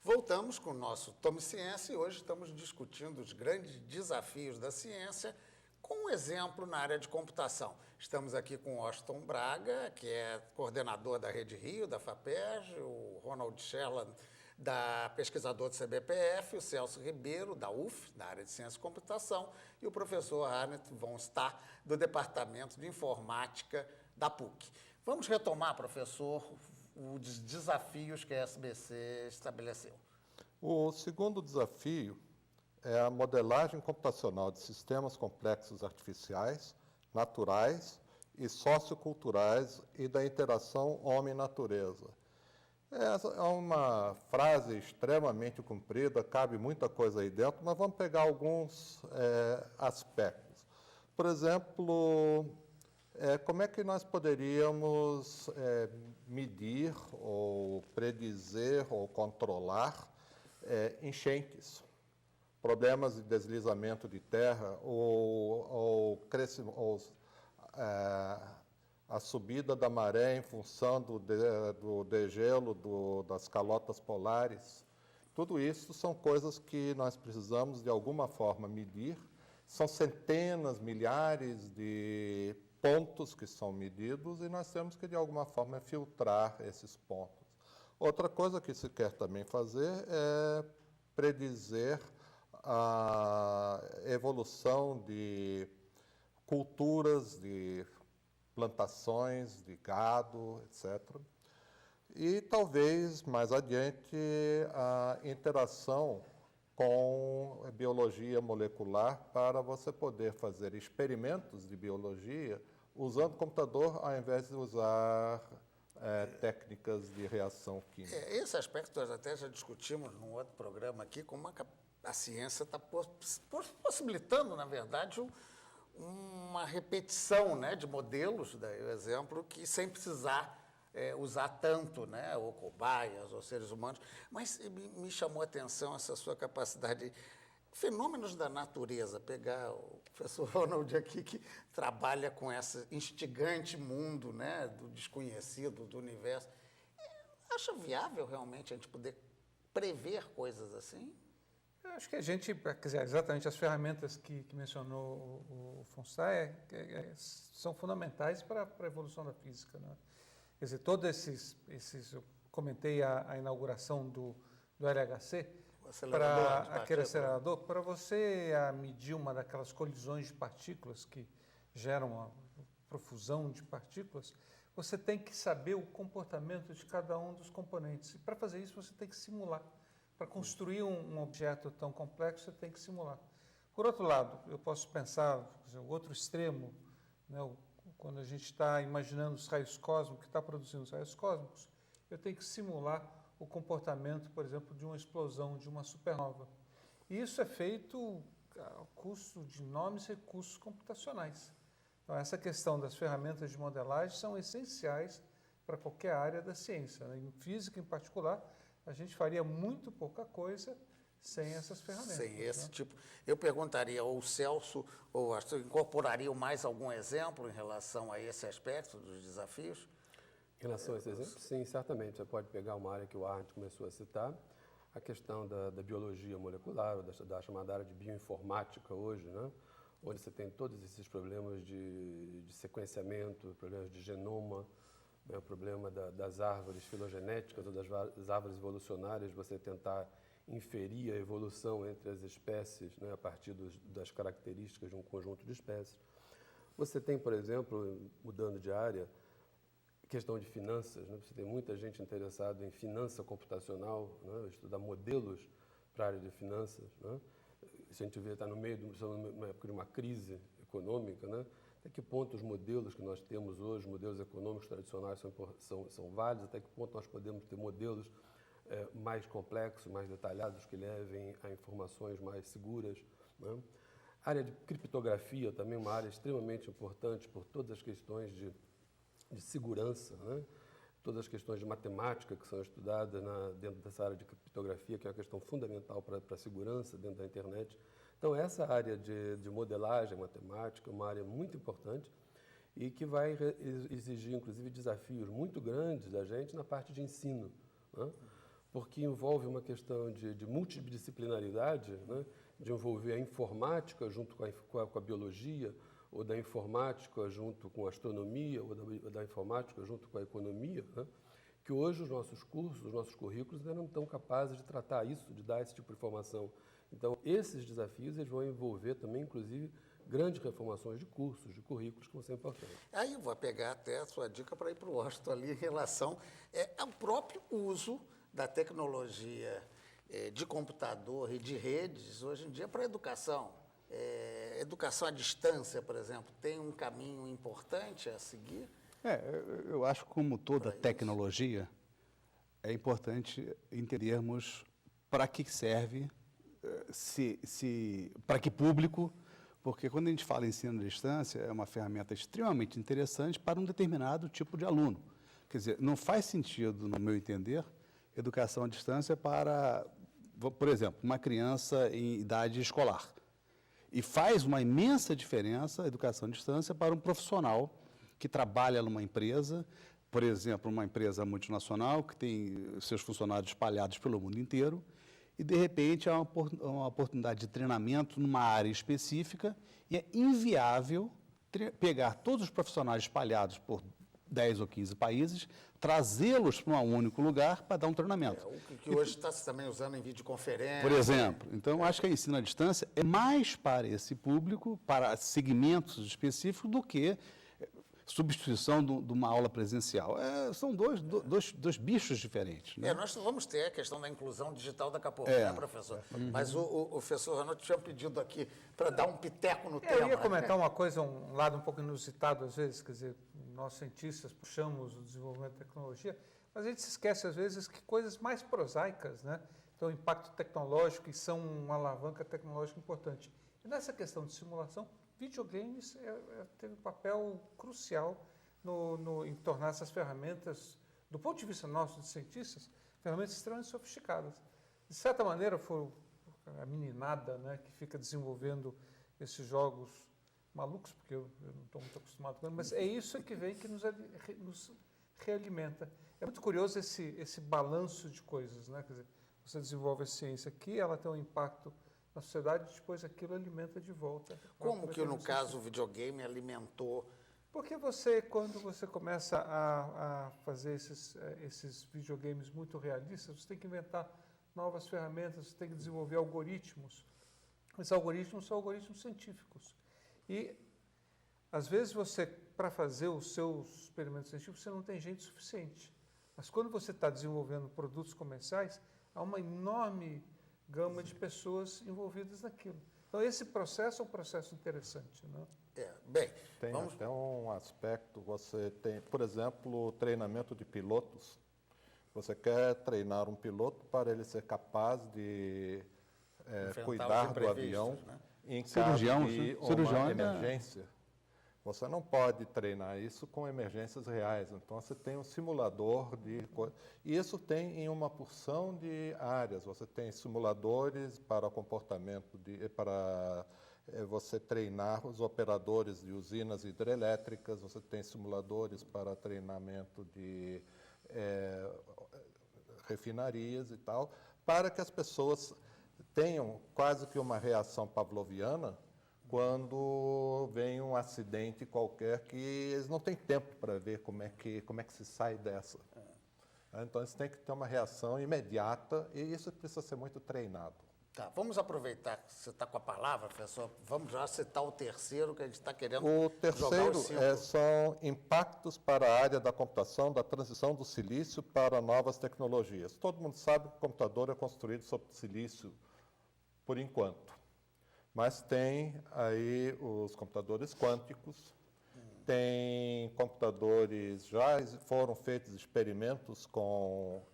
Voltamos com o nosso Tome Ciência e hoje estamos discutindo os grandes desafios da ciência com um exemplo na área de computação. Estamos aqui com o Washington Braga, que é coordenador da Rede Rio, da FAPERJ, o Ronald Sherland, pesquisador do CBPF, o Celso Ribeiro, da UF, da área de Ciência e Computação, e o professor Arndt von Starr, do Departamento de Informática da PUC. Vamos retomar, professor, os desafios que a SBC estabeleceu. O segundo desafio é a modelagem computacional de sistemas complexos artificiais, naturais e socioculturais e da interação homem-natureza. Essa é uma frase extremamente comprida, cabe muita coisa aí dentro, mas vamos pegar alguns aspectos. Por exemplo, como é que nós poderíamos medir ou predizer ou controlar enchentes, problemas de deslizamento de terra a subida da maré em função do degelo das calotas polares. Tudo isso são coisas que nós precisamos, de alguma forma, medir. São centenas, milhares de pontos que são medidos e nós temos que, de alguma forma, filtrar esses pontos. Outra coisa que se quer também fazer é predizer a evolução de culturas, de plantações de gado, etc. E talvez, mais adiante, a interação com a biologia molecular para você poder fazer experimentos de biologia usando computador ao invés de usar técnicas de reação química. Esse aspecto nós até já discutimos num outro programa aqui, como a ciência está possibilitando, na verdade, uma repetição, né, de modelos, daí o exemplo, que sem precisar usar tanto, né, ou cobaias, ou seres humanos. Mas me chamou a atenção essa sua capacidade de fenômenos da natureza, pegar o professor Ronald aqui, que trabalha com esse instigante mundo, né, do desconhecido, do universo. Acha viável realmente a gente poder prever coisas assim? Eu acho que a gente, quer dizer, exatamente as ferramentas que mencionou o Fonstar são fundamentais para a evolução da física, né? Quer dizer, todos esses eu comentei a inauguração do LHC, para aquele acelerador, para você medir uma daquelas colisões de partículas que geram uma profusão de partículas, você tem que saber o comportamento de cada um dos componentes. E para fazer isso, você tem que simular. Para construir um objeto tão complexo, você tem que simular. Por outro lado, eu posso pensar, quer dizer, o outro extremo, né, quando a gente está imaginando os raios cósmicos, que está produzindo os raios cósmicos, eu tenho que simular o comportamento, por exemplo, de uma explosão, de uma supernova. E isso é feito ao custo de enormes recursos computacionais. Então, essa questão das ferramentas de modelagem são essenciais para qualquer área da ciência, né? Em física, em particular, a gente faria muito pouca coisa sem essas ferramentas. Sem esse tipo. Eu perguntaria, ou o Celso, ou incorporariam mais algum exemplo em relação a esse aspecto dos desafios? Em relação a esse exemplo, sim, certamente. Você pode pegar uma área que o Arndt começou a citar, a questão da biologia molecular, ou da chamada área de bioinformática hoje, né? Onde você tem todos esses problemas de sequenciamento, problemas de genoma, né? O problema das árvores filogenéticas ou das árvores evolucionárias, você tentar inferir a evolução entre as espécies, né? A partir das características de um conjunto de espécies. Você tem, por exemplo, mudando de área, questão de finanças, né? Você tem muita gente interessada em finança computacional, né? Estudar modelos para a área de finanças, né? Se a gente vê, está no meio de uma época de uma crise econômica, né? Até que ponto os modelos que nós temos hoje, modelos econômicos tradicionais, são válidos, até que ponto nós podemos ter modelos mais complexos, mais detalhados, que levem a informações mais seguras, né? A área de criptografia também é uma área extremamente importante por todas as questões de segurança, né? Todas as questões de matemática que são estudadas dentro dessa área de criptografia, que é uma questão fundamental para a segurança dentro da internet. Então, essa área de modelagem matemática é uma área muito importante e que vai exigir, inclusive, desafios muito grandes da gente na parte de ensino, né? porque envolve uma questão de multidisciplinaridade, né? De envolver a informática junto com a biologia, ou da informática junto com a astronomia, ou da informática junto com a economia, né? Que hoje os nossos cursos, os nossos currículos ainda não estão capazes de tratar isso, de dar esse tipo de formação. Então, esses desafios eles vão envolver também, inclusive, grandes reformações de cursos, de currículos, que vão ser importantes. Aí eu vou pegar até a sua dica para ir para o Washington ali em relação ao próprio uso da tecnologia de computador e de redes hoje em dia para a educação. Educação à distância, por exemplo, tem um caminho importante a seguir? Eu acho que, como toda tecnologia, é importante entendermos para que serve, para que público, porque quando a gente fala em ensino à distância, é uma ferramenta extremamente interessante para um determinado tipo de aluno. Quer dizer, não faz sentido, no meu entender, educação à distância para, por exemplo, uma criança em idade escolar. E faz uma imensa diferença a educação à distância para um profissional que trabalha numa empresa, por exemplo, uma empresa multinacional que tem seus funcionários espalhados pelo mundo inteiro, e, de repente, há uma oportunidade de treinamento numa área específica e é inviável pegar todos os profissionais espalhados por 10 ou 15 países, trazê-los para um único lugar para dar um treinamento. O que hoje está se também usando em videoconferência. Por exemplo. Então, eu acho que a ensino à distância é mais para esse público, para segmentos específicos, do que substituição de uma aula presencial. São dois bichos diferentes. Né? Nós vamos ter a questão da inclusão digital daqui a pouco, né, professor? Mas o professor Renato tinha pedido aqui para dar um piteco no tema. Eu ia comentar uma coisa, um lado um pouco inusitado às vezes, quer dizer, nós cientistas puxamos o desenvolvimento da tecnologia, mas a gente se esquece às vezes que coisas mais prosaicas, né, têm um impacto tecnológico e são uma alavanca tecnológica importante. E nessa questão de simulação, videogames teve um papel crucial em tornar essas ferramentas, do ponto de vista nosso, de cientistas, ferramentas extremamente sofisticadas. De certa maneira, foi a meninada, né, que fica desenvolvendo esses jogos malucos, porque eu não estou muito acostumado com eles, mas é isso que vem que nos realimenta. É muito curioso esse balanço de coisas, né? Quer dizer, você desenvolve a ciência aqui, ela tem um impacto na sociedade, depois aquilo alimenta de volta. Como que, no caso, o videogame alimentou? Porque quando você começa a fazer esses videogames muito realistas, você tem que inventar novas ferramentas, você tem que desenvolver algoritmos. Esses algoritmos são algoritmos científicos. E, às vezes, para fazer os seus experimentos científicos, você não tem gente suficiente. Mas quando você está desenvolvendo produtos comerciais, há uma enorme gama de pessoas envolvidas naquilo. Então, esse processo é um processo interessante. Né? Tem até um aspecto, você tem, por exemplo, o treinamento de pilotos. Você quer treinar um piloto para ele ser capaz de cuidar do avião, né? Em caso de uma emergência. Você não pode treinar isso com emergências reais. Então, você tem um simulador de coisas. E isso tem em uma porção de áreas. Você tem simuladores para comportamento, para você treinar os operadores de usinas hidrelétricas, você tem simuladores para treinamento de refinarias e tal, para que as pessoas tenham quase que uma reação pavloviana quando vem um acidente qualquer que eles não têm tempo para ver como é que se sai dessa. Então, eles têm que ter uma reação imediata e isso precisa ser muito treinado. Tá, vamos aproveitar que você está com a palavra, professor. Vamos já citar o terceiro que a gente está querendo O jogar terceiro o cinco. são impactos para a área da computação, da transição do silício para novas tecnologias. Todo mundo sabe que o computador é construído sobre silício, por enquanto. Mas tem aí os computadores quânticos, tem computadores, já foram feitos experimentos com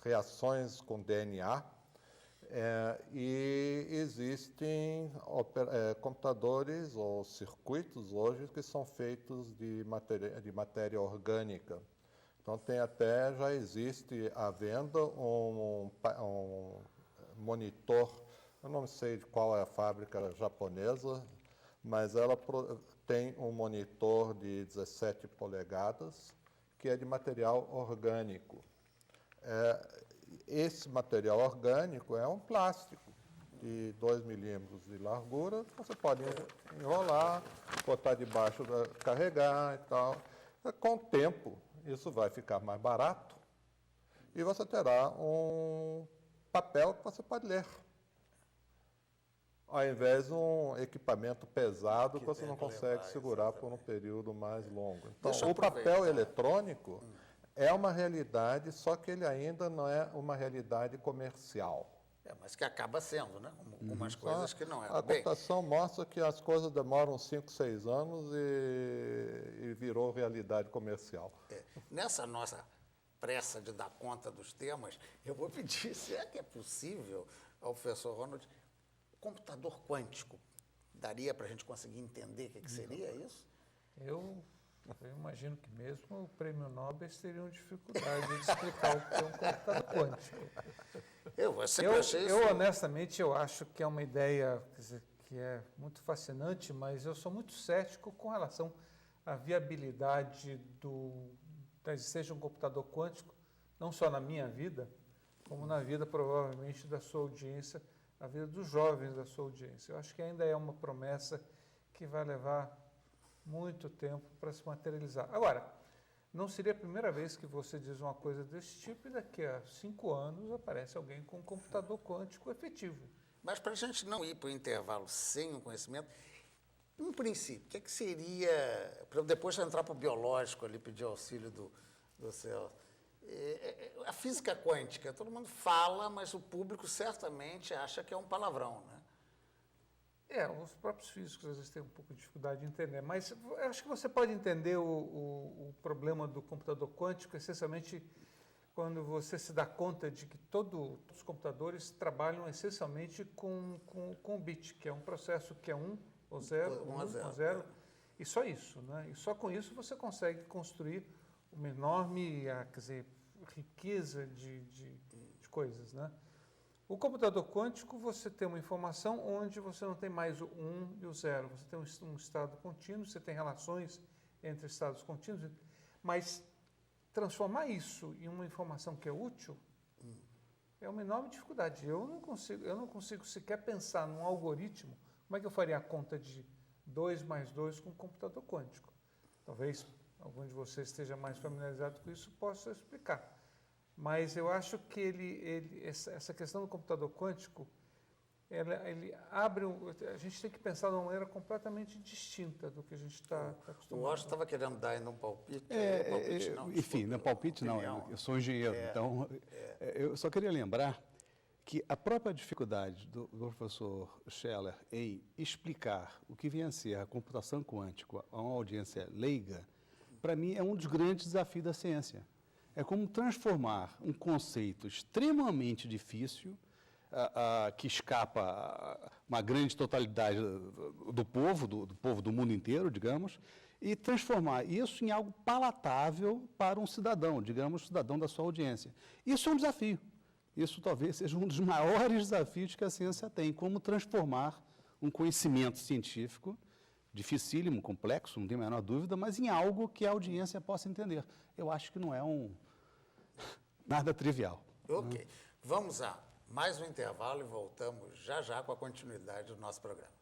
reações com DNA, e existem computadores ou circuitos hoje que são feitos de matéria orgânica. Então, já existe à venda um monitor. Eu não sei de qual é a fábrica japonesa, mas ela tem um monitor de 17 polegadas que é de material orgânico. Esse material orgânico é um plástico de 2 milímetros de largura, você pode enrolar, botar debaixo, carregar e tal. Com o tempo, isso vai ficar mais barato e você terá um papel que você pode ler, ao invés de um equipamento pesado que você não consegue segurar por um período mais longo. Então, o papel eletrônico é uma realidade, só que ele ainda não é uma realidade comercial. Mas que acaba sendo, né? Algumas coisas que não eram. A computação mostra que as coisas demoram 5, 6 anos e virou realidade comercial. Nessa nossa pressa de dar conta dos temas, eu vou pedir, se é que é possível, ao professor Ronald, computador quântico. Daria para a gente conseguir entender o que seria isso? Eu imagino que mesmo o prêmio Nobel teriam dificuldade de explicar o que é um computador quântico. Eu sempre achei isso. Honestamente, eu acho que é uma ideia, quer dizer, que é muito fascinante, mas eu sou muito cético com relação à viabilidade da existência de um computador quântico, não só na minha vida, como na vida, provavelmente, da sua audiência, na vida dos jovens da sua audiência. Eu acho que ainda é uma promessa que vai levar muito tempo para se materializar. Agora, não seria a primeira vez que você diz uma coisa desse tipo e daqui a 5 anos aparece alguém com um computador quântico efetivo. Mas para a gente não ir para o intervalo sem o conhecimento, em princípio, o que seria, para depois entrar para o biológico ali, pedir auxílio do Celso, a física quântica, todo mundo fala, mas o público certamente acha que é um palavrão, né? Os próprios físicos às vezes têm um pouco de dificuldade de entender, mas eu acho que você pode entender o problema do computador quântico, essencialmente quando você se dá conta de que todos os computadores trabalham essencialmente com o bit, que é um processo que é 1 ou 0, 1 ou 0, e só isso, né? E só com isso você consegue construir uma enorme, quer dizer, riqueza de coisas, né? O computador quântico, você tem uma informação onde você não tem mais o 1 e o 0. Você tem um estado contínuo, você tem relações entre estados contínuos, mas transformar isso em uma informação que é útil é uma enorme dificuldade. Eu não consigo sequer pensar num algoritmo. Como é que eu faria a conta de 2 mais 2 com um computador quântico? Talvez algum de vocês esteja mais familiarizado com isso, possa explicar. Mas eu acho que essa questão do computador quântico, ele abre... A gente tem que pensar de uma maneira completamente distinta do que a gente está acostumado. O Washington estava querendo dar ainda um palpite. Enfim, não é palpite não, eu sou engenheiro, então eu só queria lembrar que a própria dificuldade do professor Scheller em explicar o que vem a ser a computação quântica a uma audiência leiga, para mim é um dos grandes desafios da ciência. É como transformar um conceito extremamente difícil, que escapa a uma grande totalidade do povo do mundo inteiro, digamos, e transformar isso em algo palatável para um cidadão, digamos, cidadão da sua audiência. Isso é um desafio. Isso talvez seja um dos maiores desafios que a ciência tem, como transformar um conhecimento científico dificílimo, complexo, não tem a menor dúvida, mas em algo que a audiência possa entender. Eu acho que não é nada trivial. Ok. Vamos a mais um intervalo e voltamos já com a continuidade do nosso programa.